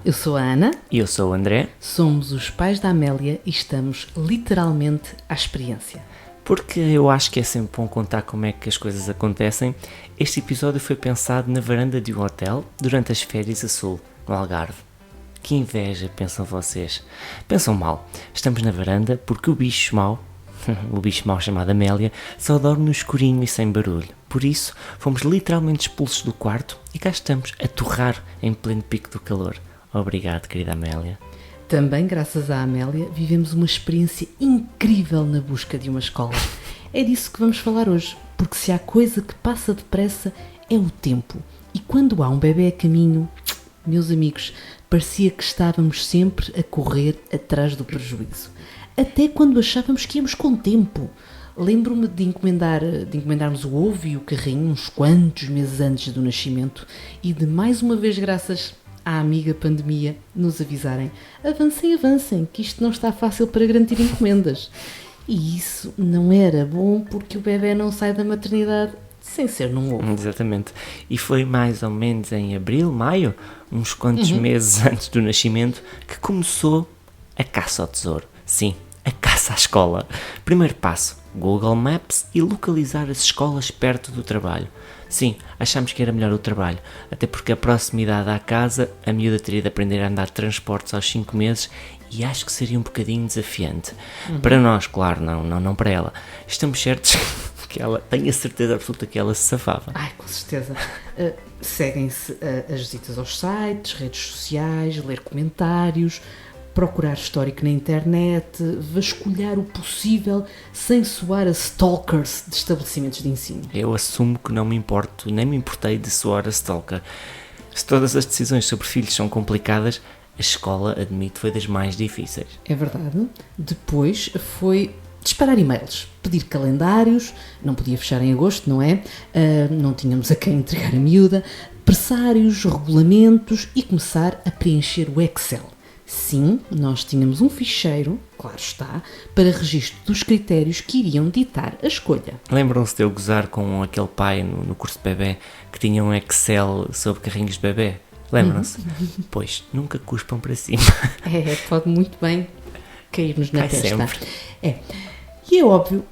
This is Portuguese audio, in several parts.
eu sou a Ana. E eu sou o André. Somos os pais da Amélia e estamos literalmente à experiência. Porque eu acho que é sempre bom contar como é que as coisas acontecem. Este episódio foi pensado na varanda de um hotel durante as férias a sul, no Algarve. Que inveja, pensam vocês. Pensam mal. Estamos na varanda porque o bicho mau chamado Amélia, só dorme no escurinho e sem barulho. Por isso, fomos literalmente expulsos do quarto e cá estamos a torrar em pleno pico do calor. Obrigado, querida Amélia. Também, graças à Amélia, vivemos uma experiência incrível na busca de uma escola. É disso que vamos falar hoje, porque se há coisa que passa depressa é o tempo. E quando há um bebê a caminho, meus amigos, parecia que estávamos sempre a correr atrás do prejuízo. Até quando achávamos que íamos com tempo. Lembro-me de encomendarmos o ovo e o carrinho uns quantos meses antes do nascimento e de mais uma vez, graças à amiga pandemia, nos avisarem: avancem, que isto não está fácil para garantir encomendas. E isso não era bom porque o bebê não sai da maternidade sem ser num ovo. Exatamente. E foi mais ou menos em abril, maio, uns quantos meses antes do nascimento, que começou a caça ao tesouro. Sim, a caça à escola. Primeiro passo, Google Maps e localizar as escolas perto do trabalho. Sim, achámos que era melhor o trabalho, até porque a proximidade à casa, a miúda teria de aprender a andar de transportes aos 5 meses e acho que seria um bocadinho desafiante. Para nós, claro, não para ela. Estamos certos que ela, tenho a certeza absoluta que ela se safava. Ai, com certeza. Seguem-se as visitas aos sites, redes sociais, ler comentários, procurar histórico na internet, vasculhar o possível sem soar a stalkers de estabelecimentos de ensino. Eu assumo que não me importo, nem me importei de soar a stalker. Se todas as decisões sobre filhos são complicadas, a escola, admito, foi das mais difíceis. É verdade. Depois foi disparar e-mails, pedir calendários, não podia fechar em agosto, não é? Não tínhamos a quem entregar a miúda, pressários, regulamentos e começar a preencher o Excel. Sim, nós tínhamos um ficheiro, claro está, para registro dos critérios que iriam ditar a escolha. Lembram-se de eu gozar com aquele pai no curso de bebê que tinha um Excel sobre carrinhos de bebê? Lembram-se? Pois, nunca cuspam para cima. Pode muito bem cair-nos na testa. Sempre. E é óbvio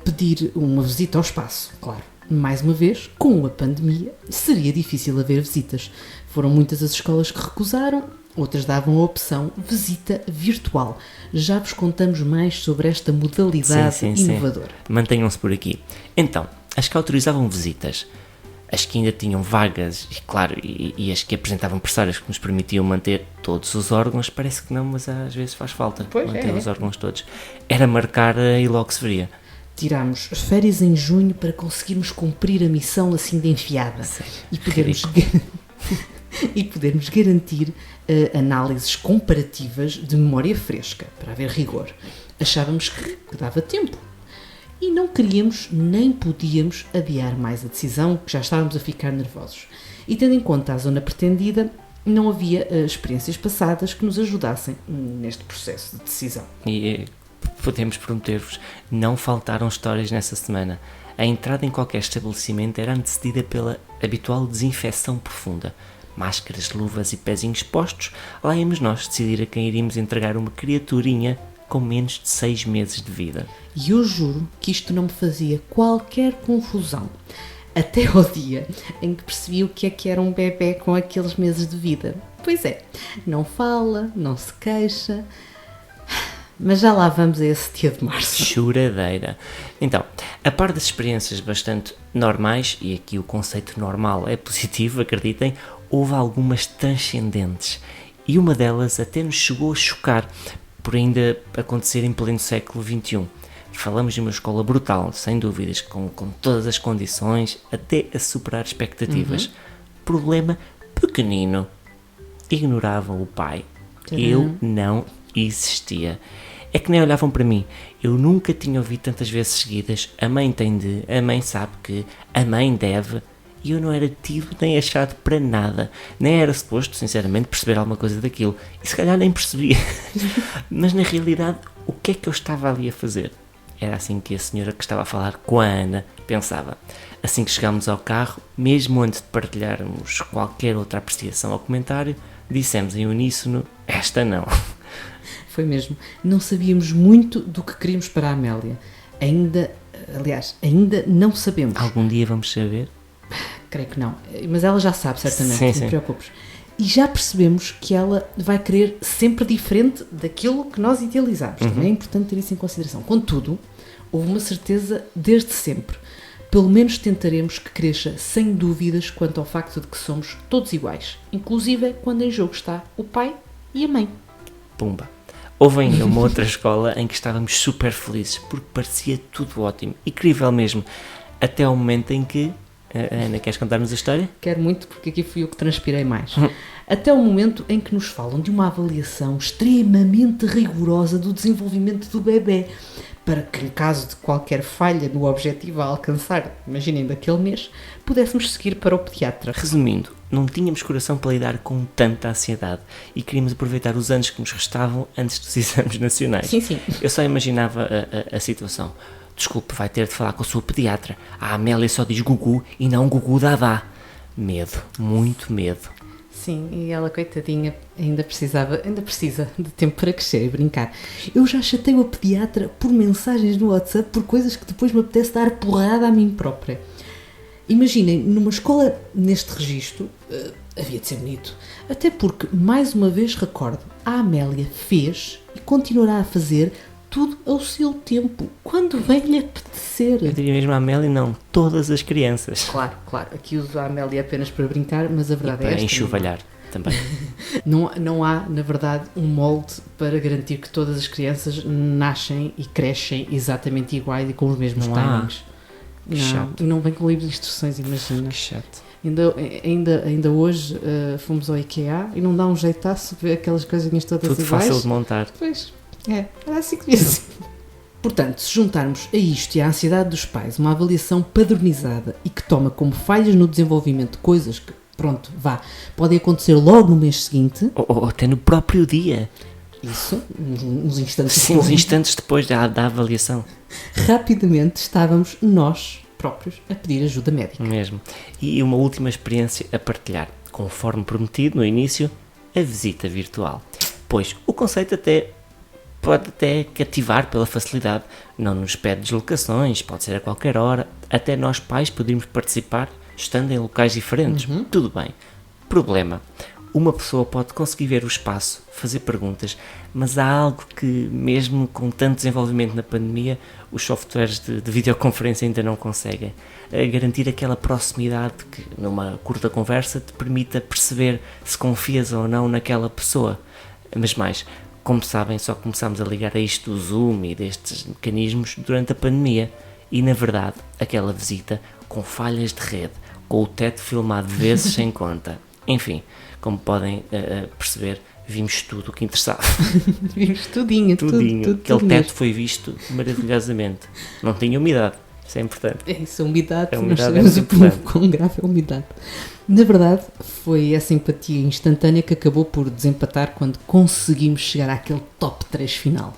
pedir uma visita ao espaço, claro. Mais uma vez, com a pandemia, seria difícil haver visitas. Foram muitas as escolas que recusaram, outras davam a opção visita virtual. Já vos contamos mais sobre esta modalidade inovadora. Sim. Mantenham-se por aqui. Então, as que autorizavam visitas, as que ainda tinham vagas, e claro, e as que apresentavam pressários que nos permitiam manter todos os órgãos, parece que não, mas às vezes faz falta manter os órgãos todos. Era marcar e logo se veria. Tirámos férias em junho para conseguirmos cumprir a missão assim de enfiada. Sim, e podermos garantir análises comparativas de memória fresca, para haver rigor. Achávamos que dava tempo. E não queríamos nem podíamos adiar mais a decisão, que já estávamos a ficar nervosos. E tendo em conta a zona pretendida, não havia experiências passadas que nos ajudassem neste processo de decisão. E podemos prometer-vos, não faltaram histórias nessa semana. A entrada em qualquer estabelecimento era antecedida pela habitual desinfecção profunda. Máscaras, luvas e pezinhos postos, lá íamos nós decidir a quem iríamos entregar uma criaturinha com menos de 6 meses de vida. E eu juro que isto não me fazia qualquer confusão, até ao dia em que percebi o que é que era um bebê com aqueles meses de vida. Pois é, não fala, não se queixa, mas já lá vamos a esse dia de março. Choradeira. Então, a par das experiências bastante normais, e aqui o conceito normal é positivo, acreditem, houve algumas transcendentes. E uma delas até nos chegou a chocar, por ainda acontecer em pleno século XXI. Falamos de uma escola brutal, sem dúvidas, com todas as condições, até a superar expectativas. Problema pequenino. Ignoravam o pai. Eu não existia. É que nem olhavam para mim. Eu nunca tinha ouvido tantas vezes seguidas: a mãe tem de, a mãe sabe que, a mãe deve. E eu não era tido nem achado para nada. Nem era suposto, sinceramente, perceber alguma coisa daquilo. E se calhar nem percebia. Mas na realidade, o que é que eu estava ali a fazer? Era assim que a senhora que estava a falar com a Ana pensava. Assim que chegámos ao carro, mesmo antes de partilharmos qualquer outra apreciação ou comentário, dissemos em uníssono, esta não. Foi mesmo. Não sabíamos muito do que queríamos para a Amélia. Ainda não sabemos. Algum dia vamos saber? Creio que não. Mas ela já sabe, certamente, Sim, não sim. te preocupes. E já percebemos que ela vai querer sempre diferente daquilo que nós idealizamos. Também é importante ter isso em consideração. Contudo, houve uma certeza desde sempre. Pelo menos tentaremos que cresça sem dúvidas quanto ao facto de que somos todos iguais. Inclusive quando em jogo está o pai e a mãe. Pumba. Houve ainda uma outra escola em que estávamos super felizes, porque parecia tudo ótimo, incrível mesmo, até ao momento em que... Ana, queres contar-nos a história? Quero muito, porque aqui fui eu que transpirei mais. Até o momento em que nos falam de uma avaliação extremamente rigorosa do desenvolvimento do bebê, para que, em caso de qualquer falha no objetivo a alcançar, imaginem, daquele mês, pudéssemos seguir para o pediatra. Resumindo, não tínhamos coração para lidar com tanta ansiedade e queríamos aproveitar os anos que nos restavam antes dos exames nacionais. Sim, sim. Eu só imaginava a situação. Desculpe, vai ter de falar com a sua pediatra. A Amélia só diz Gugu e não Gugu Dadá. Medo, muito medo. Sim, e ela, coitadinha, ainda precisa de tempo para crescer e brincar. Eu já chatei a pediatra por mensagens no WhatsApp por coisas que depois me apetece dar porrada a mim própria. Imaginem, numa escola neste registro, havia de ser bonito. Até porque, mais uma vez recordo, a Amélia fez e continuará a fazer tudo ao seu tempo, quando bem lhe apetecer. Eu diria mesmo a Amélia, não, todas as crianças. Claro, aqui uso a Amélia apenas para brincar, mas a verdade E é para esta. enxovalhar também. Não há, na verdade, um molde para garantir que todas as crianças nascem e crescem exatamente iguais e com os mesmos Não há. timings. Que chato. E não vem com livros de instruções, imagina. Que chato. Ainda hoje fomos ao IKEA e não dá um jeitaço ver aquelas coisinhas todas Tudo iguais. fácil de montar. Pois, era assim que devia ser. Portanto, se juntarmos a isto e à ansiedade dos pais uma avaliação padronizada e que toma como falhas no desenvolvimento coisas que, podem acontecer logo no mês seguinte. Ou até no próprio dia. Isso, uns instantes Sim, uns instantes depois da avaliação. Rapidamente estávamos nós próprios a pedir ajuda médica. Mesmo. E uma última experiência a partilhar. Conforme prometido no início, a visita virtual. Pois o conceito pode até cativar pela facilidade. Não nos pede deslocações, pode ser a qualquer hora. Até nós pais podemos participar estando em locais diferentes. Tudo bem. Problema. Uma pessoa pode conseguir ver o espaço, fazer perguntas, mas há algo que, mesmo com tanto desenvolvimento na pandemia, os softwares de videoconferência ainda não conseguem. Garantir aquela proximidade que, numa curta conversa, te permita perceber se confias ou não naquela pessoa. Mas mais, como sabem, só começámos a ligar a isto do Zoom e destes mecanismos durante a pandemia. E, na verdade, aquela visita com falhas de rede, com o teto filmado vezes sem conta. Enfim, como podem perceber, vimos tudo o que interessava. Vimos tudinho. Tudinho. Aquele teto mesmo. foi visto maravilhosamente. Não tinha umidade, isso é importante. É isso, a umidade, A nós umidade sabemos é o muito importante. quão grave é a umidade. Na verdade, foi essa empatia instantânea que acabou por desempatar quando conseguimos chegar àquele top 3 final.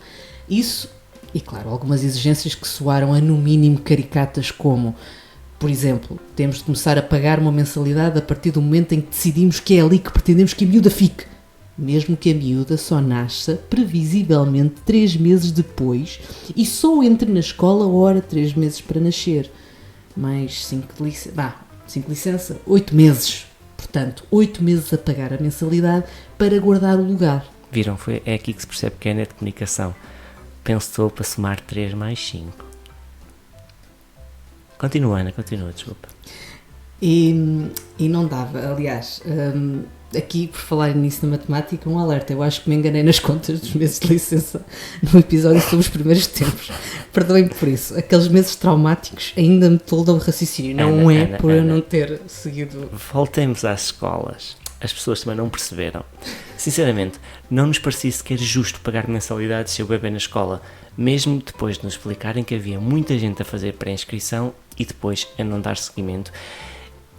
Isso, e claro, algumas exigências que soaram a no mínimo caricatas como... Por exemplo, temos de começar a pagar uma mensalidade a partir do momento em que decidimos que é ali que pretendemos que a miúda fique. Mesmo que a miúda só nasça, previsivelmente, 3 meses depois e só entre na escola a hora 3 meses para nascer. Mais 5 de licença, 8 meses. Portanto, 8 meses a pagar a mensalidade para guardar o lugar. Viram? É aqui que se percebe que é net de comunicação. Pensou para somar 3 mais 5. Continua, Ana, desculpa. E não dava, aliás, aqui por falar nisso na matemática, um alerta, eu acho que me enganei nas contas dos meses de licença no episódio sobre os primeiros tempos. Perdoem-me por isso, aqueles meses traumáticos ainda me toldam o raciocínio, não é por eu não ter seguido... Voltemos às escolas. As pessoas também não perceberam. Sinceramente, não nos parecia sequer justo pagar mensalidades se o bebê na escola, mesmo depois de nos explicarem que havia muita gente a fazer pré-inscrição e depois a não dar seguimento.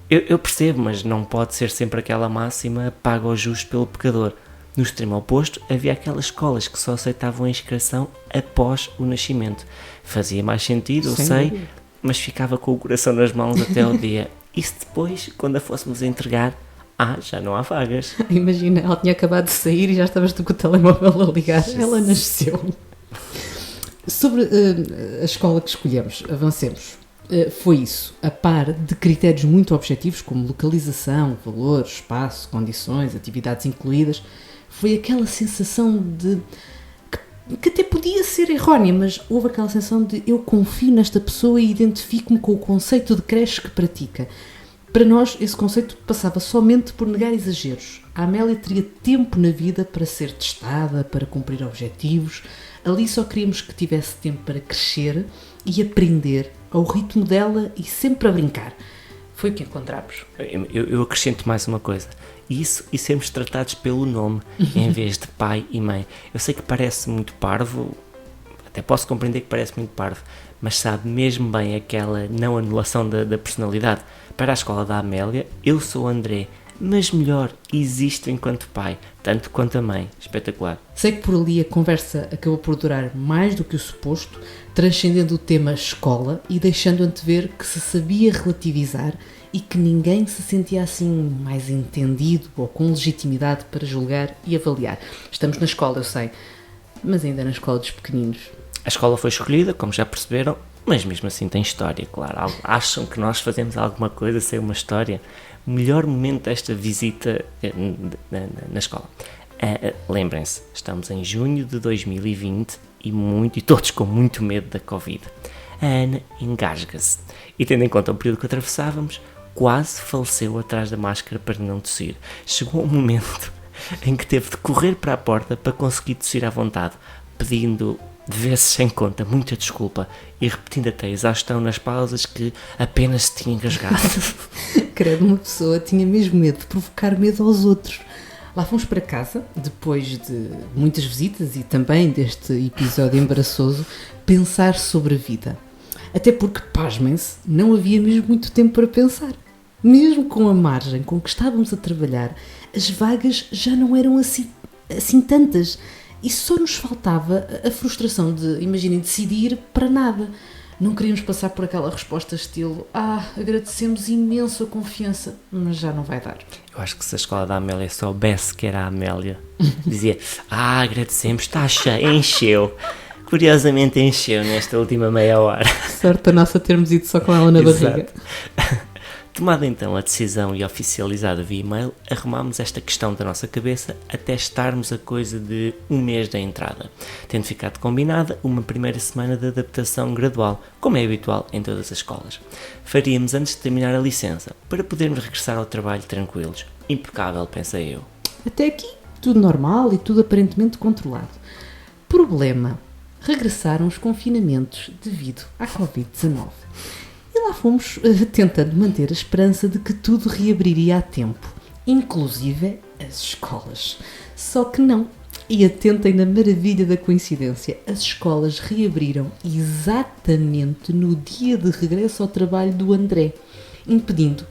Eu percebo, mas não pode ser sempre aquela máxima paga o justo pelo pecador. No extremo oposto, havia aquelas escolas que só aceitavam a inscrição após o nascimento. Fazia mais sentido, eu sei, mas ficava com o coração nas mãos até o dia. E se depois, quando a fôssemos entregar, já não há vagas. Imagina, ela tinha acabado de sair e já estavas tu com o telemóvel a ligar. Ela nasceu. Sobre a escola que escolhemos, avancemos. Foi isso, a par de critérios muito objetivos, como localização, valor, espaço, condições, atividades incluídas, foi aquela sensação de... que até podia ser errónea, mas houve aquela sensação de eu confio nesta pessoa e identifico-me com o conceito de creche que pratica. Para nós, esse conceito passava somente por negar exageros. A Amélia teria tempo na vida para ser testada, para cumprir objetivos. Ali só queríamos que tivesse tempo para crescer e aprender ao ritmo dela e sempre a brincar. Foi o que encontramos. Eu acrescento mais uma coisa. Isso e sermos tratados pelo nome, em vez de pai e mãe. Eu sei que parece muito parvo, até posso compreender que parece muito parvo, mas sabe mesmo bem aquela não anulação da personalidade. Para a escola da Amélia, eu sou o André, mas melhor, existo enquanto pai, tanto quanto a mãe. Espetacular. Sei que por ali a conversa acabou por durar mais do que o suposto, transcendendo o tema escola e deixando antever que se sabia relativizar e que ninguém se sentia assim mais entendido ou com legitimidade para julgar e avaliar. Estamos na escola, eu sei, mas ainda na escola dos pequeninos. A escola foi escolhida, como já perceberam, mas mesmo assim tem história, claro. Acham que nós fazemos alguma coisa sem uma história? O melhor momento desta visita na escola. Lembrem-se, estamos em junho de 2020 e todos com muito medo da Covid. A Ana engasga-se e, tendo em conta o período que atravessávamos, quase faleceu atrás da máscara para não tossir. Chegou um momento em que teve de correr para a porta para conseguir tossir à vontade, pedindo de vezes sem conta muita desculpa e repetindo até a exaustão nas pausas que apenas se tinha engasgado. Credo, uma pessoa tinha mesmo medo de provocar medo aos outros. Lá fomos para casa, depois de muitas visitas e também deste episódio embaraçoso, pensar sobre a vida. Até porque, pasmem-se, não havia mesmo muito tempo para pensar. Mesmo com a margem com que estávamos a trabalhar, as vagas já não eram assim tantas. E só nos faltava a frustração de, imaginem, decidir para nada. Não queríamos passar por aquela resposta estilo agradecemos imenso a confiança, mas já não vai dar. Eu acho que se a escola da Amélia soubesse que era a Amélia, dizia, agradecemos, está cheio, encheu. Curiosamente encheu nesta última meia hora. Sorte a nossa termos ido só com ela na barriga. Tomada então a decisão e oficializada via e-mail, arrumámos esta questão da nossa cabeça até estarmos a coisa de um mês da entrada, tendo ficado combinada uma primeira semana de adaptação gradual, como é habitual em todas as escolas. Faríamos antes de terminar a licença, para podermos regressar ao trabalho tranquilos. Impecável, pensei eu. Até aqui, tudo normal e tudo aparentemente controlado. Problema: regressaram os confinamentos devido à Covid-19. E lá fomos tentando manter a esperança de que tudo reabriria a tempo, inclusive as escolas. Só que não. E atentem na maravilha da coincidência, as escolas reabriram exatamente no dia de regresso ao trabalho do André, impedindo,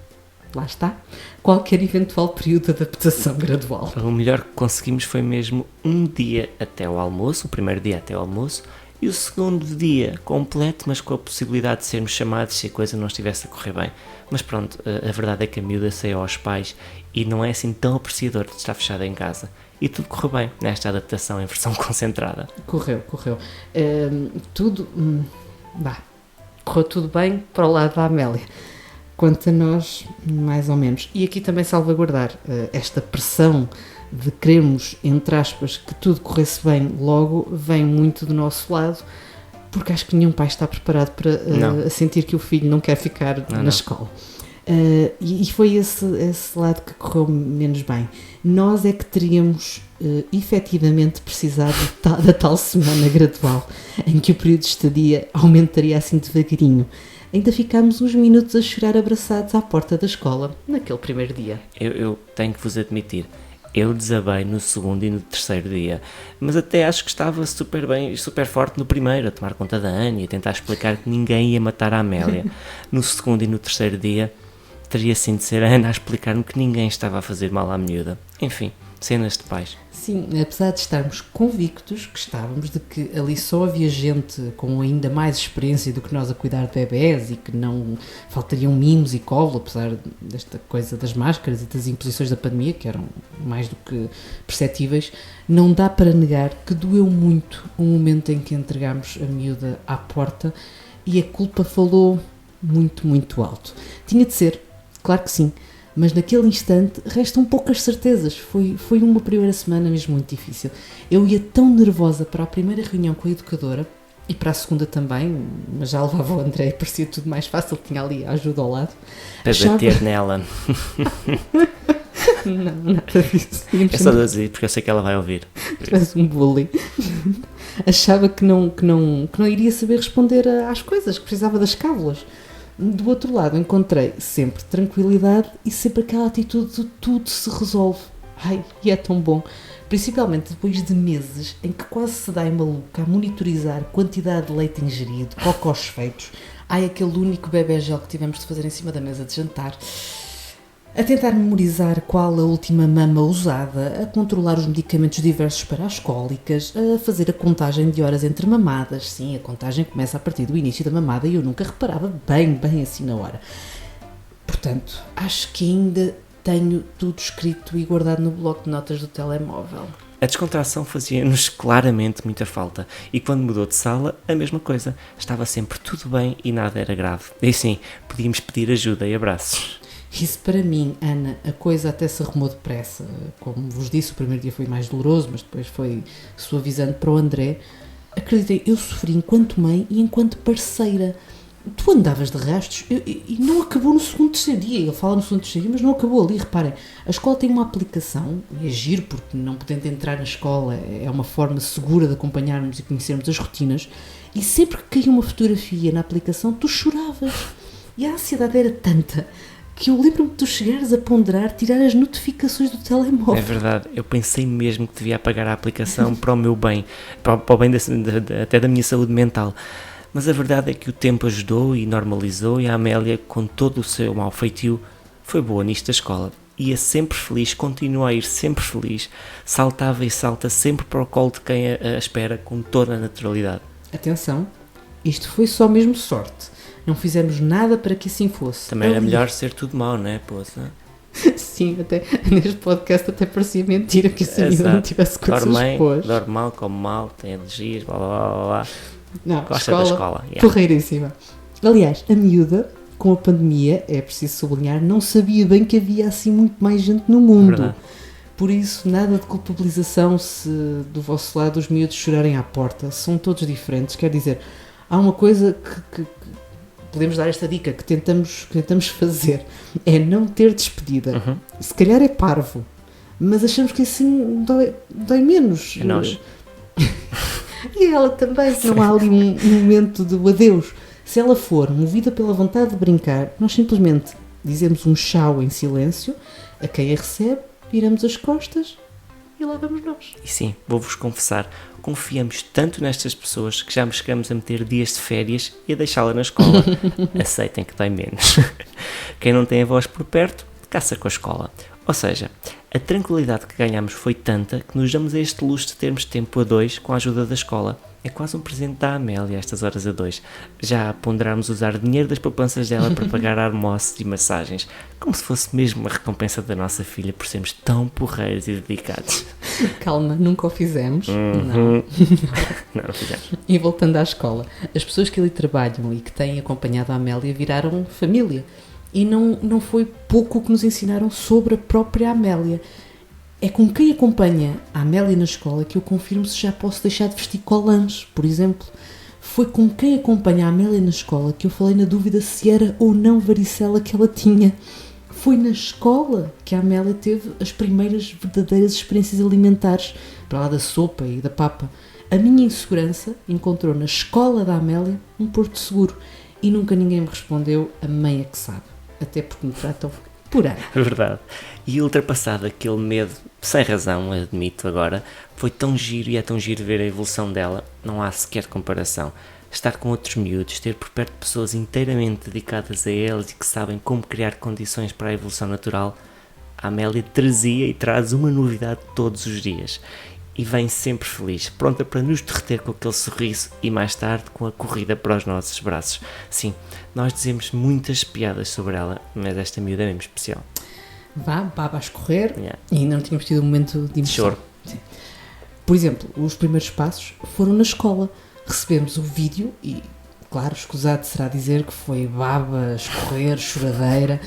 lá está, qualquer eventual período de adaptação gradual. O melhor que conseguimos foi mesmo um dia até o almoço, o primeiro dia até o almoço, e o segundo dia completo, mas com a possibilidade de sermos chamados se a coisa não estivesse a correr bem. Mas pronto, a verdade é que a miúda saiu aos pais e não é assim tão apreciador de estar fechada em casa. E tudo correu bem nesta adaptação em versão concentrada. Correu. Correu tudo bem para o lado da Amélia. Quanto a nós, mais ou menos. E aqui também salvaguardar esta pressão de queremos, entre aspas, que tudo corresse bem logo, vem muito do nosso lado, porque acho que nenhum pai está preparado para sentir que o filho não quer ficar na escola. E foi esse lado que correu menos bem. Nós é que teríamos efetivamente precisado da tal semana gradual, em que o período de estadia aumentaria assim devagarinho. Ainda ficámos uns minutos a chorar abraçados à porta da escola, naquele primeiro dia. Eu tenho que vos admitir, eu desabei no segundo e no terceiro dia, mas até acho que estava super bem e super forte no primeiro, a tomar conta da Ana e a tentar explicar que ninguém ia matar a Amélia. No segundo e no terceiro dia, teria sim de ser a Ana a explicar-me que ninguém estava a fazer mal à miúda. Enfim, cenas de pais. Sim, apesar de estarmos convictos que estávamos de que ali só havia gente com ainda mais experiência do que nós a cuidar de bebés e que não faltariam mimos e colo, apesar desta coisa das máscaras e das imposições da pandemia, que eram mais do que perceptíveis, não dá para negar que doeu muito o momento em que entregámos a miúda à porta e a culpa falou muito, muito alto. Tinha de ser, claro que sim, mas naquele instante restam poucas certezas. Foi uma primeira semana mesmo muito difícil. Eu ia tão nervosa para a primeira reunião com a educadora e para a segunda também, mas já levava o André e parecia tudo mais fácil, tinha ali a ajuda ao lado. Para bater nela. Não, nada disso. É só dizer, porque eu sei que ela vai ouvir. Parece um bully. Achava que não iria saber responder às coisas, que precisava das cábulas. Do outro lado, encontrei sempre tranquilidade e sempre aquela atitude de tudo se resolve. Ai, e é tão bom. Principalmente depois de meses em que quase se dá em maluca a monitorizar quantidade de leite ingerido, cocós feitos. Ai, aquele único bebé gel que tivemos de fazer em cima da mesa de jantar. A tentar memorizar qual a última mama usada, a controlar os medicamentos diversos para as cólicas, a fazer a contagem de horas entre mamadas. Sim, a contagem começa a partir do início da mamada e eu nunca reparava bem assim na hora. Portanto, acho que ainda tenho tudo escrito e guardado no bloco de notas do telemóvel. A descontração fazia-nos claramente muita falta e quando mudou de sala, a mesma coisa. Estava sempre tudo bem e nada era grave. E sim, podíamos pedir ajuda e abraços. Isso para mim, Ana, a coisa até se arrumou depressa. Como vos disse, o primeiro dia foi mais doloroso, mas depois foi suavizando para o André. Acreditem, eu sofri enquanto mãe e enquanto parceira. Tu andavas de rastros e não acabou no segundo, terceiro dia. Ele fala no segundo, terceiro dia, mas não acabou ali. Reparem, a escola tem uma aplicação, e é giro porque não podendo entrar na escola é uma forma segura de acompanharmos e conhecermos as rotinas. E sempre que caía uma fotografia na aplicação, tu choravas. E a ansiedade era tanta que eu lembro-me de tu chegares a ponderar tirar as notificações do telemóvel. É verdade, eu pensei mesmo que devia apagar a aplicação para o meu bem, para o bem até da minha saúde mental. Mas a verdade é que o tempo ajudou e normalizou e a Amélia, com todo o seu mau feitio, foi boa nisto da escola. Ia sempre feliz, continua a ir sempre feliz, saltava e salta sempre para o colo de quem a espera com toda a naturalidade. Atenção, isto foi só mesmo sorte. Não fizemos nada para que assim fosse. Também era melhor ser tudo mau, não é, poça? Sim, até neste podcast até parecia mentira que esse amigo não tivesse coisas boas. Dorme mal, come mal, tem alergias, blá blá blá blá. Não, gosta da escola. Porreiríssima. Aliás, a miúda, com a pandemia, é preciso sublinhar, não sabia bem que havia assim muito mais gente no mundo. Verdade. Por isso, nada de culpabilização se do vosso lado os miúdos chorarem à porta. São todos diferentes. Quer dizer, há uma coisa que podemos dar esta dica que tentamos fazer, é não ter despedida. Uhum. Se calhar é parvo, mas achamos que assim dói menos. É nós. E ela também, se não há ali um momento do adeus. Se ela for movida pela vontade de brincar, nós simplesmente dizemos um tchau em silêncio a quem a recebe, viramos as costas e lá vamos nós. E sim, vou-vos confessar, confiamos tanto nestas pessoas que já nos chegamos a meter dias de férias e a deixá-la na escola. Aceitem que dói menos. Quem não tem avós por perto, caça com a escola. Ou seja, a tranquilidade que ganhamos foi tanta que nos damos a este luxo de termos tempo a dois com a ajuda da escola. É quase um presente da Amélia estas horas a dois. Já ponderámos usar dinheiro das poupanças dela para pagar almoços e massagens, como se fosse mesmo uma recompensa da nossa filha por sermos tão porreiros e dedicados. Calma, nunca o fizemos. Não, não fizemos. E voltando à escola, as pessoas que ali trabalham e que têm acompanhado a Amélia viraram família. E não foi pouco o que nos ensinaram sobre a própria Amélia. É com quem acompanha a Amélia na escola que eu confirmo se já posso deixar de vestir colãs, por exemplo. Foi com quem acompanha a Amélia na escola que eu falei na dúvida se era ou não varicela que ela tinha. Foi na escola que a Amélia teve as primeiras verdadeiras experiências alimentares, para lá da sopa e da papa. A minha insegurança encontrou na escola da Amélia um porto seguro e nunca ninguém me respondeu, a mãe é que sabe. Até porque me tratam por aí. Verdade. E ultrapassado aquele medo, sem razão, admito agora, foi tão giro e é tão giro ver a evolução dela, não há sequer comparação. Estar com outros miúdos, ter por perto pessoas inteiramente dedicadas a eles e que sabem como criar condições para a evolução natural, A Amélia trazia e traz uma novidade todos os dias. E vem sempre feliz, pronta para nos derreter com aquele sorriso e mais tarde com a corrida para os nossos braços. Sim, nós dizemos muitas piadas sobre ela, mas esta miúda é mesmo especial. Baba a escorrer, e ainda não tínhamos tido um momento de emoção. Choro. Sim. Por exemplo, os primeiros passos foram na escola. Recebemos o vídeo e, claro, escusado será dizer que foi baba, escorrer, choradeira.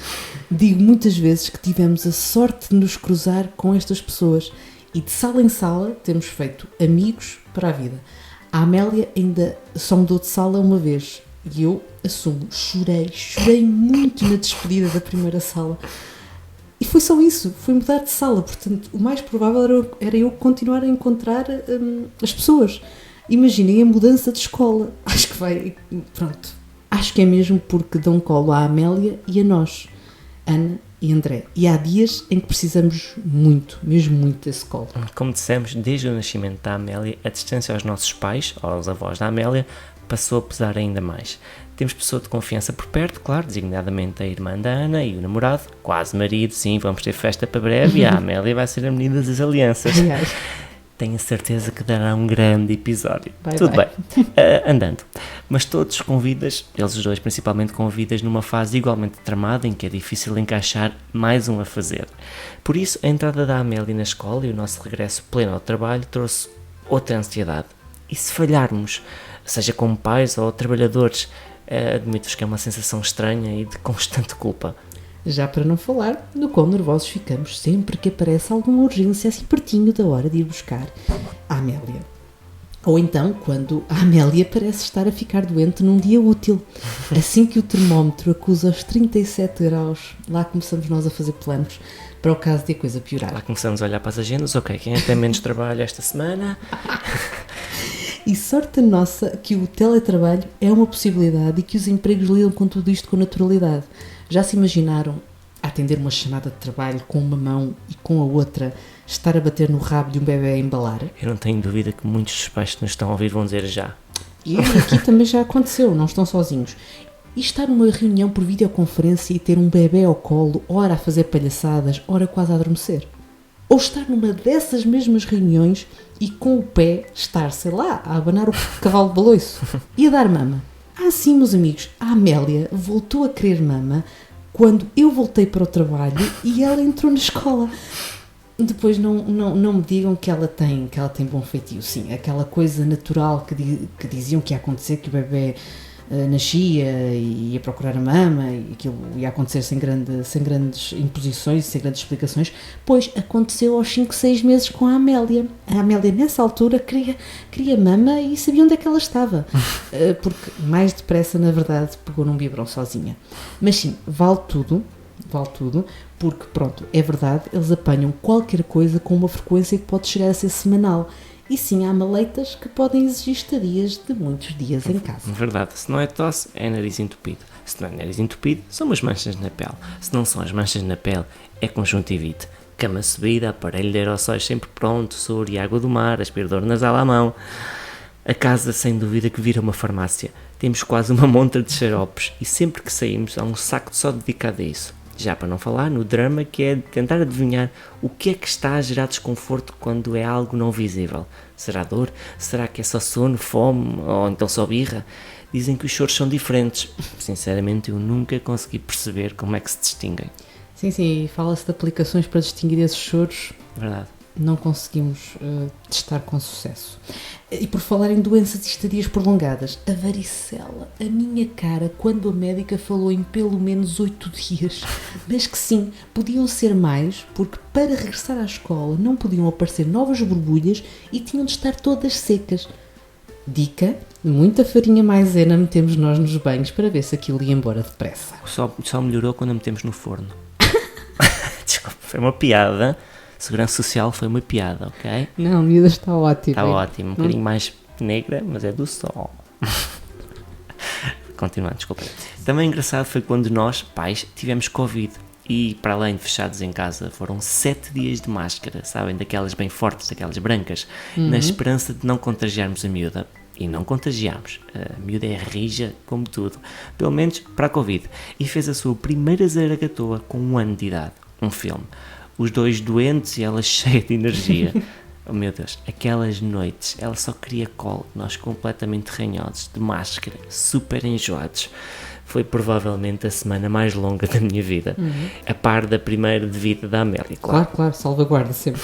Digo muitas vezes que tivemos a sorte de nos cruzar com estas pessoas e de sala em sala temos feito amigos para a vida. A Amélia ainda só mudou de sala uma vez e eu assumo, chorei muito na despedida da primeira sala. E foi só isso, foi mudar de sala, portanto o mais provável era eu continuar a encontrar as pessoas. Imaginem a mudança de escola, acho que é mesmo porque dão colo à Amélia e a nós, Ana e André. E há dias em que precisamos mesmo muito desse colo. Como dissemos, desde o nascimento da Amélia, a distância aos nossos pais, aos avós da Amélia, passou a pesar ainda mais. Temos pessoa de confiança por perto, claro, designadamente a irmã da Ana e o namorado, quase marido, sim, vamos ter festa para breve e a Amélia vai ser a menina das alianças. Aliás. Tenho a certeza que dará um grande episódio. Vai. Bem, andando. Mas todos convidas, eles os dois principalmente convidas numa fase igualmente tramada em que é difícil encaixar mais um a fazer. Por isso, a entrada da Amélia na escola e o nosso regresso pleno ao trabalho trouxe outra ansiedade. E se falharmos, seja como pais ou trabalhadores, admito-vos que é uma sensação estranha e de constante culpa. Já para não falar no quão nervosos ficamos sempre que aparece alguma urgência assim pertinho da hora de ir buscar a Amélia. Ou então, quando a Amélia parece estar a ficar doente num dia útil. Assim que o termómetro acusa os 37 graus, lá começamos nós a fazer planos para o caso de a coisa piorar. Lá começamos a olhar para as agendas, ok, quem tem menos trabalho esta semana? E sorte nossa que o teletrabalho é uma possibilidade e que os empregos lidam com tudo isto com naturalidade. Já se imaginaram atender uma chamada de trabalho com uma mão e com a outra estar a bater no rabo de um bebê a embalar? Eu não tenho dúvida que muitos dos pais que nos estão a ouvir vão dizer já. E aqui também já aconteceu, não estão sozinhos. E estar numa reunião por videoconferência e ter um bebê ao colo, ora a fazer palhaçadas, ora quase a adormecer. Ou estar numa dessas mesmas reuniões e com o pé estar, sei lá, a abanar o cavalo de baloiço e a dar mama. Sim, meus amigos, a Amélia voltou a querer mama quando eu voltei para o trabalho e ela entrou na escola. Depois não me digam que ela tem bom feitio. Sim, aquela coisa natural que diziam que ia acontecer, que o bebê nascia e ia procurar a mama e aquilo ia acontecer sem grandes imposições, sem grandes explicações, pois aconteceu aos 5, 6 meses com a Amélia. A Amélia nessa altura queria mama e sabia onde é que ela estava, porque mais depressa na verdade pegou num biberão sozinha. Mas sim, vale tudo, porque pronto, é verdade, eles apanham qualquer coisa com uma frequência que pode chegar a ser semanal. E sim, há maleitas que podem exigir estadias de muitos dias em casa. Verdade, se não é tosse, é nariz entupido. Se não é nariz entupido, são umas manchas na pele. Se não são as manchas na pele, é conjuntivite. Cama subida, aparelho de aerossóis sempre pronto, soro e água do mar, aspirador nasal à mão. A casa, sem dúvida, que vira uma farmácia. Temos quase uma montra de xaropes e sempre que saímos há um saco só dedicado a isso. Já para não falar no drama que é tentar adivinhar o que é que está a gerar desconforto quando é algo não visível. Será dor? Será que é só sono, fome ou então só birra? Dizem que os choros são diferentes. Sinceramente eu nunca consegui perceber como é que se distinguem. Sim, fala-se de aplicações para distinguir esses choros. Verdade. Não conseguimos testar com sucesso. E por falar em doenças e estadias prolongadas, a varicela, a minha cara, quando a médica falou em pelo menos 8 dias, mas que sim, podiam ser mais, porque para regressar à escola não podiam aparecer novas borbulhas e tinham de estar todas secas. Dica, muita farinha maisena metemos nós nos banhos para ver se aquilo ia embora depressa. Só melhorou quando a metemos no forno. Desculpa, foi uma piada. Segurança Social foi uma piada, ok? Não, a miúda está ótima. Está ótimo, um bocadinho mais negra, mas é do sol. Continuando, desculpa. Também engraçado foi quando nós, pais, tivemos Covid e, para além de fechados em casa, foram 7 dias de máscara, sabem? Daquelas bem fortes, daquelas brancas, na esperança de não contagiarmos a miúda. E não contagiámos. A miúda é rija como tudo, pelo menos para a Covid. E fez a sua primeira zaragatoa com 1 ano de idade. Um filme. os dois doentes e ela cheia de energia. Oh meu Deus, aquelas noites, ela só queria colo, nós completamente ranhosos, de máscara, super enjoados. Foi provavelmente a semana mais longa da minha vida, a par da primeira de vida da Amélia, claro. Claro, salvaguarda sempre.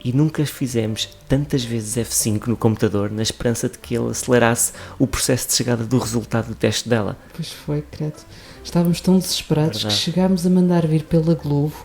E nunca fizemos tantas vezes F5 no computador na esperança de que ele acelerasse o processo de chegada do resultado do teste dela. Pois foi, credo. Estávamos tão desesperados Verdade. que chegámos a mandar vir pela Globo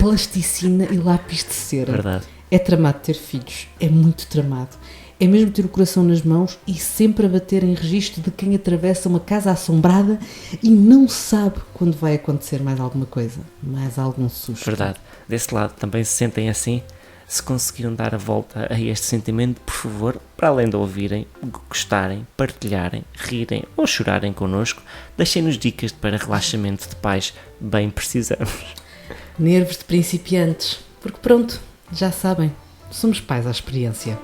plasticina e lápis de cera. Verdade. É tramado ter filhos, é muito tramado. É mesmo ter o coração nas mãos e sempre a bater em registro de quem atravessa uma casa assombrada e não sabe quando vai acontecer mais alguma coisa, mais algum susto. Verdade. Desse lado também se sentem assim? Se conseguiram dar a volta a este sentimento, por favor, para além de ouvirem, gostarem, partilharem, rirem ou chorarem connosco, deixem-nos dicas para relaxamento de pais, bem precisamos. Nervos de principiantes, porque pronto, já sabem, somos pais à experiência.